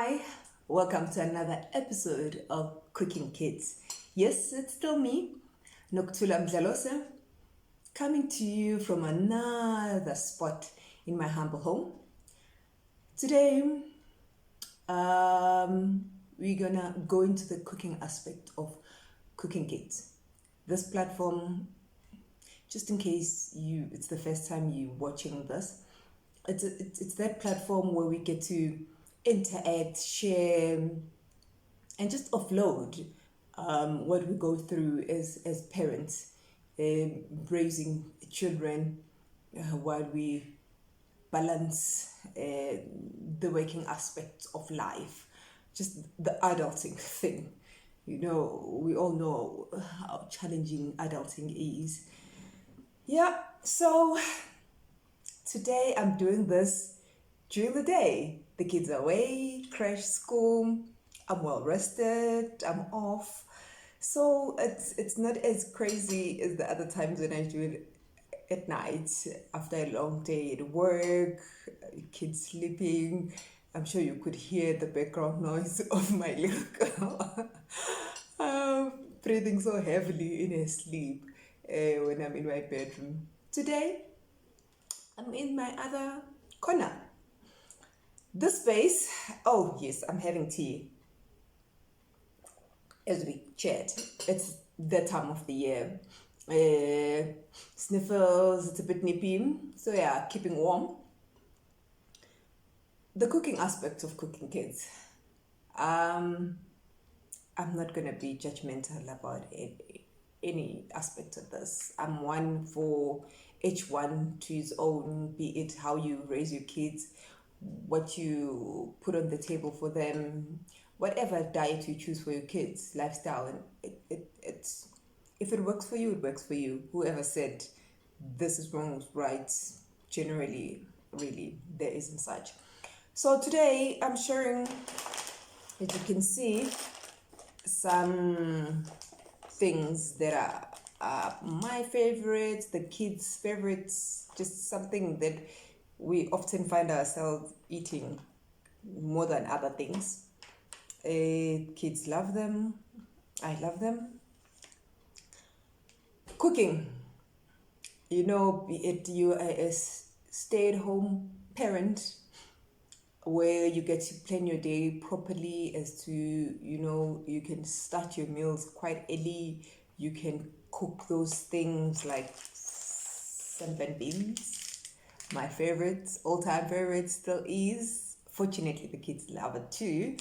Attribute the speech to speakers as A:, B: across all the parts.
A: Hi, welcome to another episode of Cooking Kids. Yes, it's still me, Nokuthula Mdlalose, coming to you from another spot in my humble home. Today, we're gonna go into the cooking aspect of Cooking Kids. This platform, just in case it's the first time you watching this, it's that platform where we get to interact, share, and just offload what we go through as parents, raising children while we balance the working aspects of life, just the adulting thing. You know, we all know how challenging adulting is. Yeah, so today I'm doing this during the day. The kids are away, crash school, I'm well rested, I'm off. So it's not as crazy as the other times when I do it at night after a long day at work, kids sleeping. I'm sure you could hear the background noise of my little girl breathing so heavily in her sleep when I'm in my bedroom. Today, I'm in my other corner. This space, oh yes, I'm having tea as we chat. It's the time of the year. Sniffles, it's a bit nippy. So yeah, keeping warm. The cooking aspect of Cooking Kids. I'm not going to be judgmental about any aspect of this. I'm one for each one to his own, be it how you raise your kids, what you put on the table for them, whatever diet you choose for your kids, lifestyle. And it's if it works for you, it works for you. Whoever said this is wrong, right, generally, really, there isn't such. So today I'm sharing, as you can see, some things that are my favorites, the kids' favorites, just something that we often find ourselves eating more than other things. Kids love them. I love them. Cooking. You know, be it you are a stay-at-home parent where you get to plan your day properly as to, you know, you can start your meals quite early. You can cook those things like sampan beans. My favorite, all-time favorite still is. Fortunately, the kids love it too.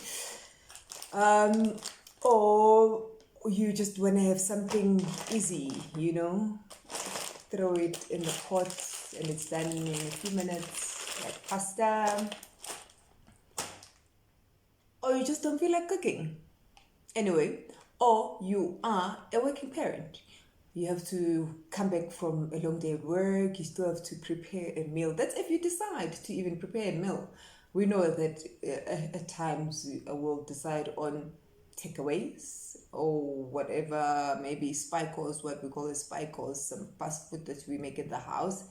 A: Or you just want to have something easy, you know, throw it in the pot and it's done in a few minutes, like pasta. Or you just don't feel like cooking. Anyway, or you are a working parent. You have to come back from a long day at work. You still have to prepare a meal. That's if you decide to even prepare a meal. We know that at times we'll decide on takeaways or whatever, maybe spikos, what we call it spikos, some fast food that we make in the house.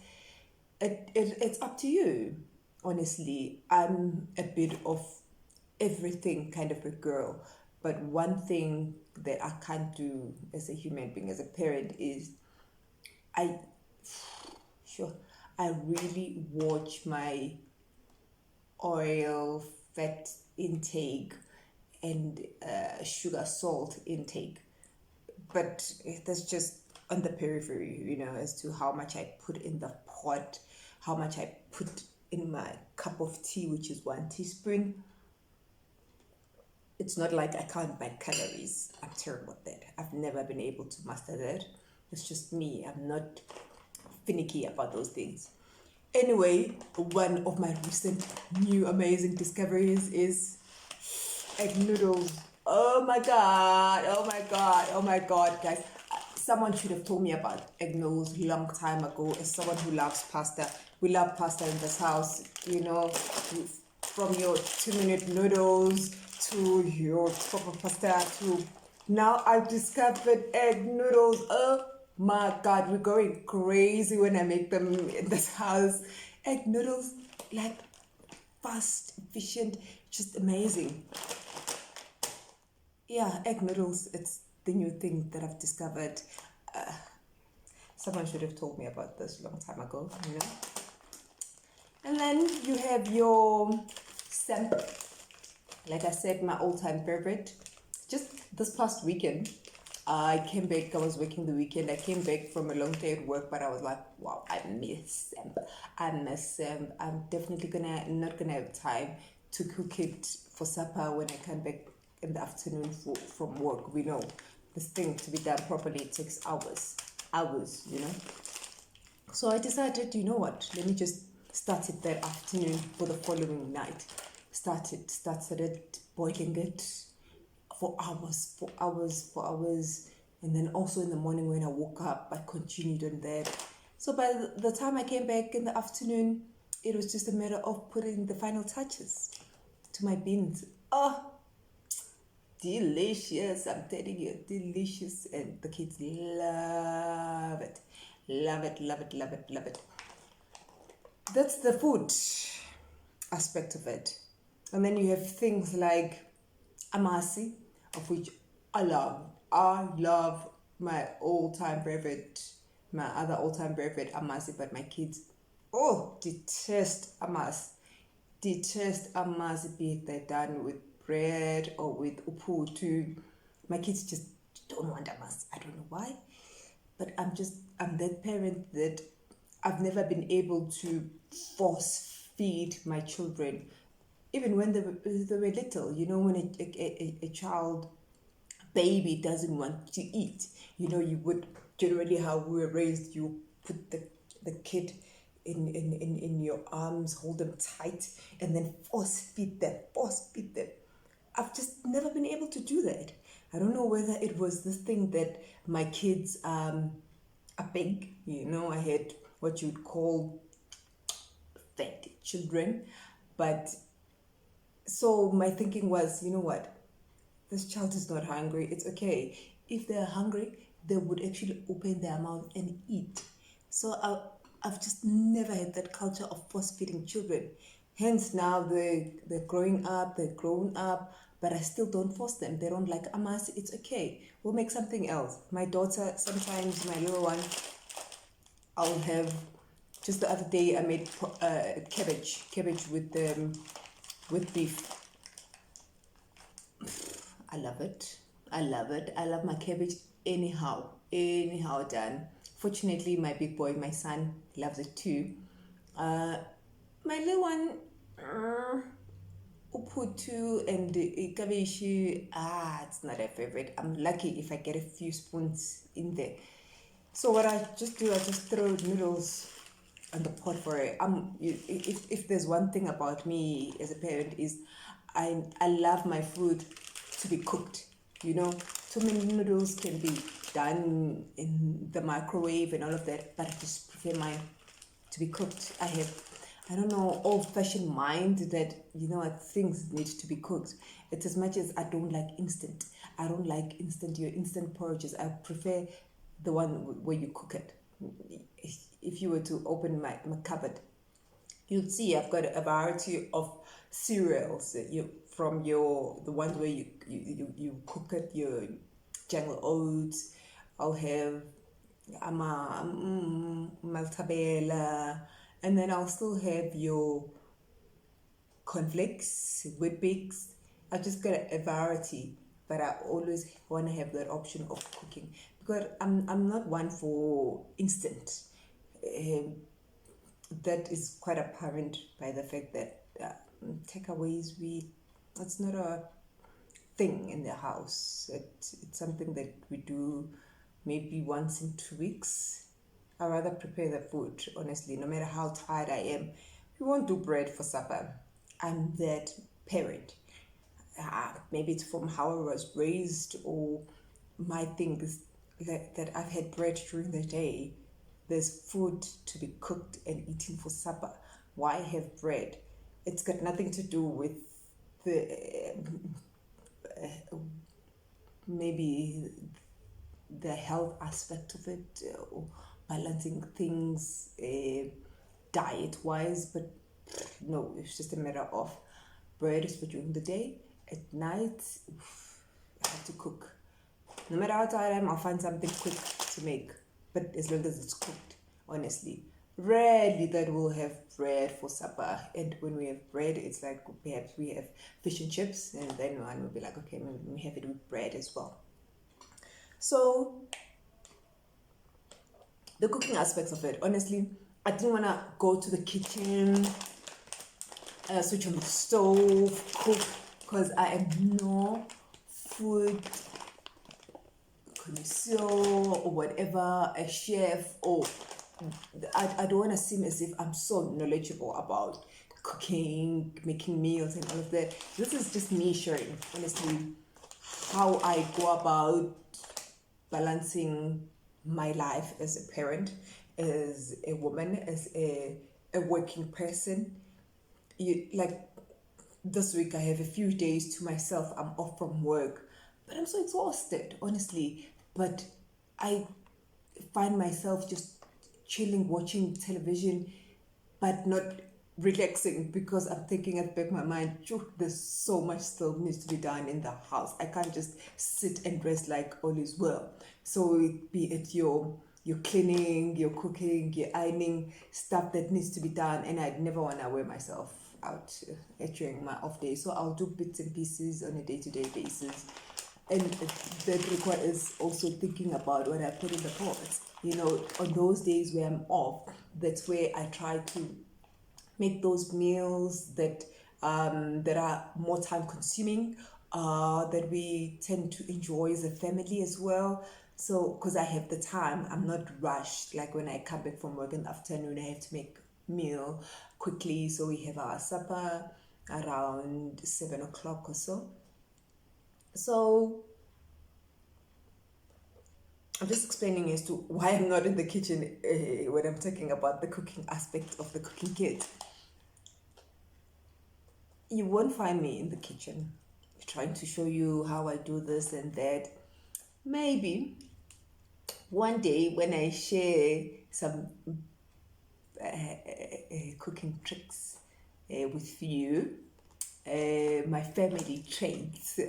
A: It's up to you. Honestly, I'm a bit of everything kind of a girl. But one thing that I can't do as a human being, as a parent, is I really watch my oil, fat intake, and sugar, salt intake. But that's just on the periphery, you know, as to how much I put in the pot, how much I put in my cup of tea, which is 1 teaspoon. It's not like I can't buy calories. I'm terrible at that. I've never been able to master that. It's just me. I'm not finicky about those things. Anyway, one of my recent new amazing discoveries is egg noodles. Oh my god, oh my god, oh my god, guys. Someone should have told me about egg noodles a long time ago. As someone who loves pasta, we love pasta in this house, you know, from your 2-minute noodles to your proper pasta to now I've discovered egg noodles. Oh my god, we're going crazy when I make them in this house. Egg noodles, like fast, efficient, just amazing. Yeah, egg noodles, it's the new thing that I've discovered. Someone should have told me about this a long time ago, you know. And then you have your semp. Like I said, my all-time favorite. Just this past weekend, I came back. I was working the weekend. I came back from a long day at work, but I was like, wow, I miss semp. I miss semp. I'm definitely not gonna have time to cook it for supper when I come back in the afternoon from work. We know this thing to be done properly, it takes hours, you know. So I decided, you know what, let me just start it that afternoon for the following night. Started boiling it for hours. And then also in the morning when I woke up, I continued on that. So by the time I came back in the afternoon, it was just a matter of putting the final touches to my beans. Oh, delicious, I'm telling you, delicious. And the kids love it. Love it, love it, love it, love it. That's the food aspect of it. And then you have things like amasi, of which I love. I love my all-time favorite, my other all-time favorite amasi, but my kids, oh, detest amasi. Detest amasi, be it they're done with bread or with uputu. My kids just don't want amasi. I don't know why. But I'm that parent that I've never been able to force feed my children, even when they were little. You know, when a child, baby doesn't want to eat, you know, you would generally, how we were raised, you put the kid in your arms, hold them tight, and then force feed them. I've just never been able to do that. I don't know whether it was this thing that my kids are big, you know, I had what you'd call fat children. But so my thinking was, you know what, this child is not hungry, it's okay. If they're hungry, they would actually open their mouth and eat. So I've just never had that culture of force feeding children. Hence now they're growing up, they're grown up, but I still don't force them. They don't like amas, it's okay. We'll make something else. My daughter, sometimes my little one, I'll have, just the other day I made cabbage with beef. I love it. I love it. I love my cabbage anyhow done. Fortunately, my big boy, my son, loves it too. My little one, uputu and kabeshi, it's not a favorite. I'm lucky if I get a few spoons in there. So what I just do, I just throw noodles on the pot for it. If there's one thing about me as a parent is I love my food to be cooked. You know, too many noodles can be done in the microwave and all of that, but I just prefer mine to be cooked. I don't know, old-fashioned mind that, you know, things need to be cooked. It's as much as I don't like instant. I don't like your instant porridges. I prefer the one where you cook it. If you were to open my cupboard, you'd see I've got a variety of cereals from the ones where you cook it, your jungle oats. I'll have maltabella, and then I'll still have your cornflakes, Weet-Bix. I just got a variety, but I always want to have that option of cooking because I'm not one for instant. That is quite apparent by the fact that takeaways, it's not a thing in the house. It's something that we do maybe once in 2 weeks. I rather prepare the food, honestly, no matter how tired I am. We won't do bread for supper. I'm that parent. Maybe it's from how I was raised, or my thing is that I've had bread during the day. There's food to be cooked and eaten for supper. Why have bread? It's got nothing to do with the maybe the health aspect of it, or balancing things diet wise, but no, it's just a matter of bread is for during the day. At night, I have to cook. No matter how tired I am, I'll find something quick to make. But as long as it's cooked, honestly. Rarely that we'll have bread for supper. And when we have bread, it's like perhaps we have fish and chips, and then one will be like, okay, we have it with bread as well. So the cooking aspects of it, honestly, I didn't want to go to the kitchen, switch on the stove, cook, because I am no food connoisseur or whatever, a chef, or I don't want to seem as if I'm so knowledgeable about cooking, making meals and all of that. This is just me sharing, honestly, how I go about balancing my life as a parent, as a woman, as a working person. Like this week I have a few days to myself. I'm off from work, but I'm so exhausted, honestly. But I find myself just chilling, watching television, but not relaxing, because I'm thinking at the back of my mind, there's so much still needs to be done in the house. I can't just sit and rest like all is well. So be it your cleaning, your cooking, your ironing, stuff that needs to be done, and I'd never want to wear myself out during my off day. So I'll do bits and pieces on a day-to-day basis. And that requires also thinking about what I put in the pots. On those days where I'm off, that's where I try to make those meals that are more time consuming, that we tend to enjoy as a family as well. So because I have the time, I'm not rushed. Like when I come back from work in the afternoon, I have to make meal quickly. So we have our supper around 7 o'clock or so. So I'm just explaining as to why I'm not in the kitchen when I'm talking about the cooking aspect of the cooking kit. You won't find me in the kitchen trying to show you how I do this and that. Maybe one day when I share some cooking tricks with you, my family traits,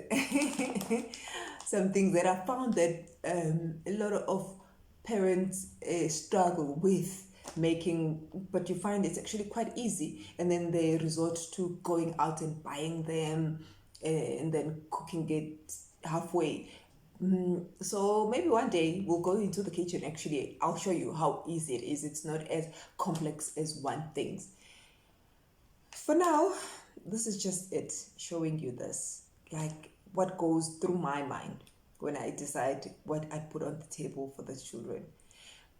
A: some things that I found that a lot of parents struggle with making, but you find it's actually quite easy, and then they resort to going out and buying them and then cooking it halfway. So maybe one day we'll go into the kitchen. Actually, I'll show you how easy it is. It's not as complex as one thinks. For now, this is just it, showing you this, like what goes through my mind when I decide what I put on the table for the children.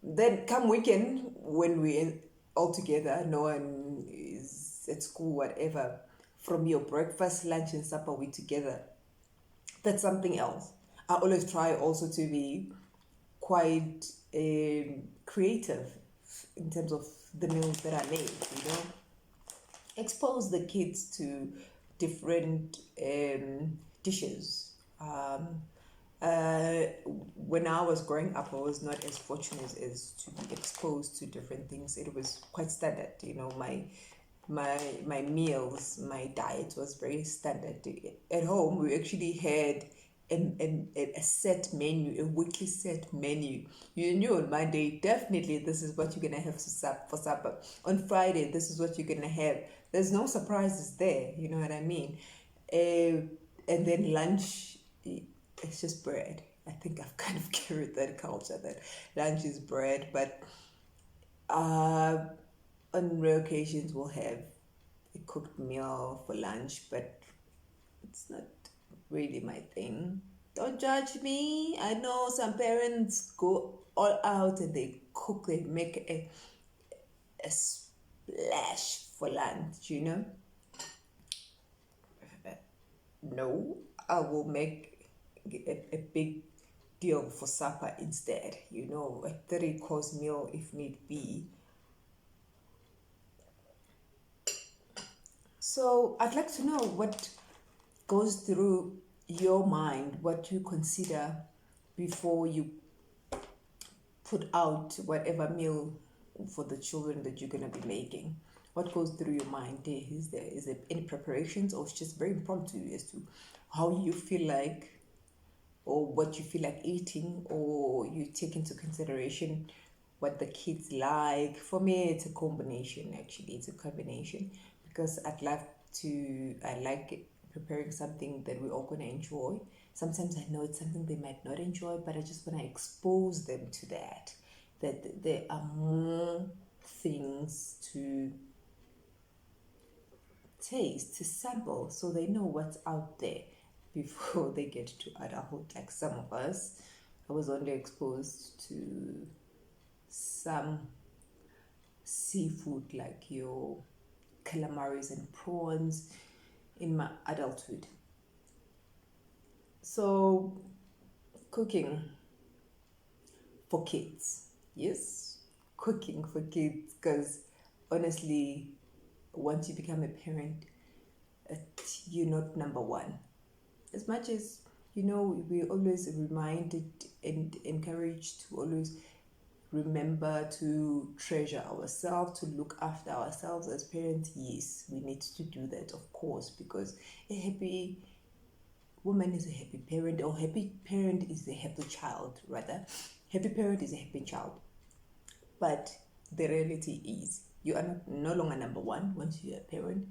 A: Then come weekend, when we're all together, no one is at school, whatever, from your breakfast, lunch and supper, we together. That's something else. I always try also to be quite creative in terms of the meals that I make, expose the kids to different dishes. When I was growing up, I was not as fortunate as to be exposed to different things. It was quite standard, my meals, my diet was very standard. At home, we actually had a set menu, a weekly set menu. You knew on Monday, definitely this is what you're gonna have for supper. On Friday, this is what you're gonna have. There's no surprises there, you know what I mean? And then lunch, it's just bread. I think I've kind of carried that culture that lunch is bread, but on rare occasions we'll have a cooked meal for lunch, but it's not really my thing. Don't judge me. I know some parents go all out and they cook, they make a splash for lunch, No, I will make a big deal for supper instead, a 3-course meal if need be. So I'd like to know what goes through your mind, what you consider before you put out whatever meal for the children that you're going to be making. What goes through your mind? Is there any preparations, or it's just very impromptu as to how you feel like, or what you feel like eating, or you take into consideration what the kids like? For me, it's a combination. Actually, it's a combination, because I like preparing something that we're all gonna enjoy. Sometimes I know it's something they might not enjoy, but I just want to expose them to that there are more things to taste, to sample, so they know what's out there before they get to adulthood. Like some of us, I was only exposed to some seafood, like your calamaris and prawns, in my adulthood. So, cooking for kids, yes, cooking for kids, because honestly, once you become a parent, you're not number one. As much as we're always reminded and encouraged to always remember to treasure ourselves, to look after ourselves as parents. Yes, we need to do that, of course, because a happy woman is a happy parent, or happy parent is a happy child, rather. Happy parent is a happy child. But the reality is, you are no longer number one once you're a parent.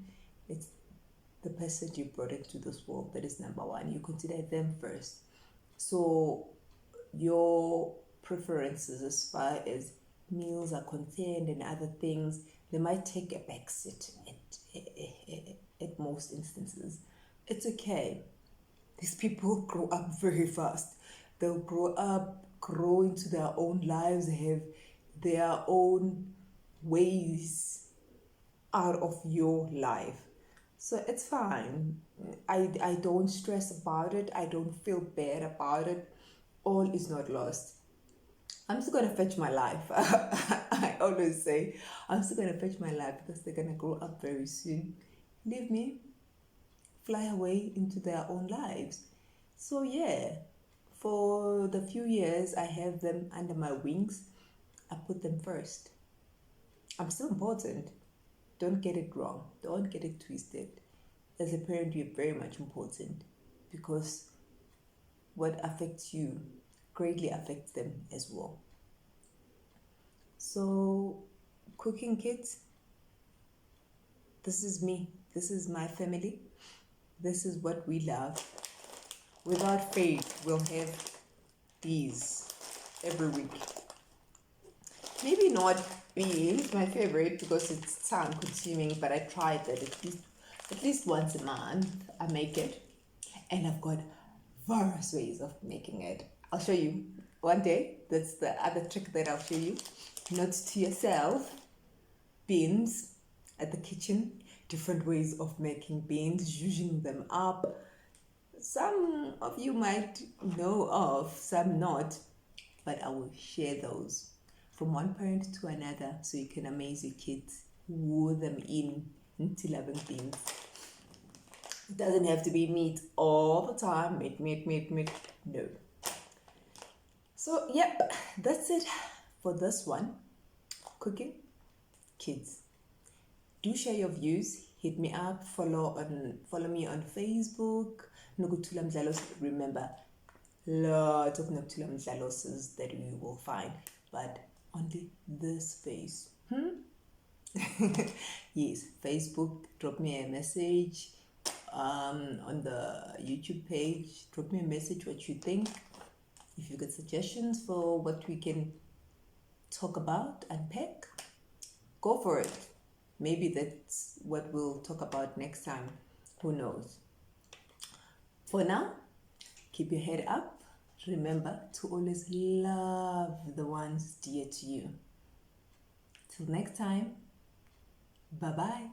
A: It's the person you brought into this world that is number one. You consider them first. So your preferences as far as meals are concerned and other things, they might take a backseat at most instances. It's okay. These people grow up very fast. They'll grow up, grow into their own lives, have their own ways out of your life. So it's fine. I don't stress about it. I don't feel bad about it. All is not lost. I'm still gonna fetch my life. I always say I'm still gonna fetch my life, because they're gonna grow up very soon. Leave me, fly away into their own lives. So yeah, for the few years I have them under my wings, I put them first. I'm still important. Don't get it wrong. Don't get it twisted. As a parent, you're very much important, because what affects you greatly affects them as well. So, cooking kids, this is me. This is my family. This is what we love. Without faith, we'll have these every week. Maybe not being my favorite because it's time consuming, but I try that at least once a month I make it. And I've got various ways of making it. I'll show you one day. That's the other trick that I'll show you. Note to yourself: beans at the kitchen, different ways of making beans, zhuzhing them up. Some of you might know of, some not, but I will share those from one parent to another, so you can amaze your kids, woo them in into loving beans. It doesn't have to be meat all the time. Meat. No. So, yep, that's it for this one. Cooking, kids. Do share your views. Hit me up. Follow me on Facebook. Nokuthula Mdlalos. Remember, lots of Nokuthula Mdlaloses that we will find, but only this face. Yes, Facebook. Drop me a message. On the YouTube page, drop me a message what you think. If you got suggestions for what we can talk about, unpack, go for it. Maybe that's what we'll talk about next time. Who knows? For now, keep your head up. Remember to always love the ones dear to you. Till next time, bye-bye.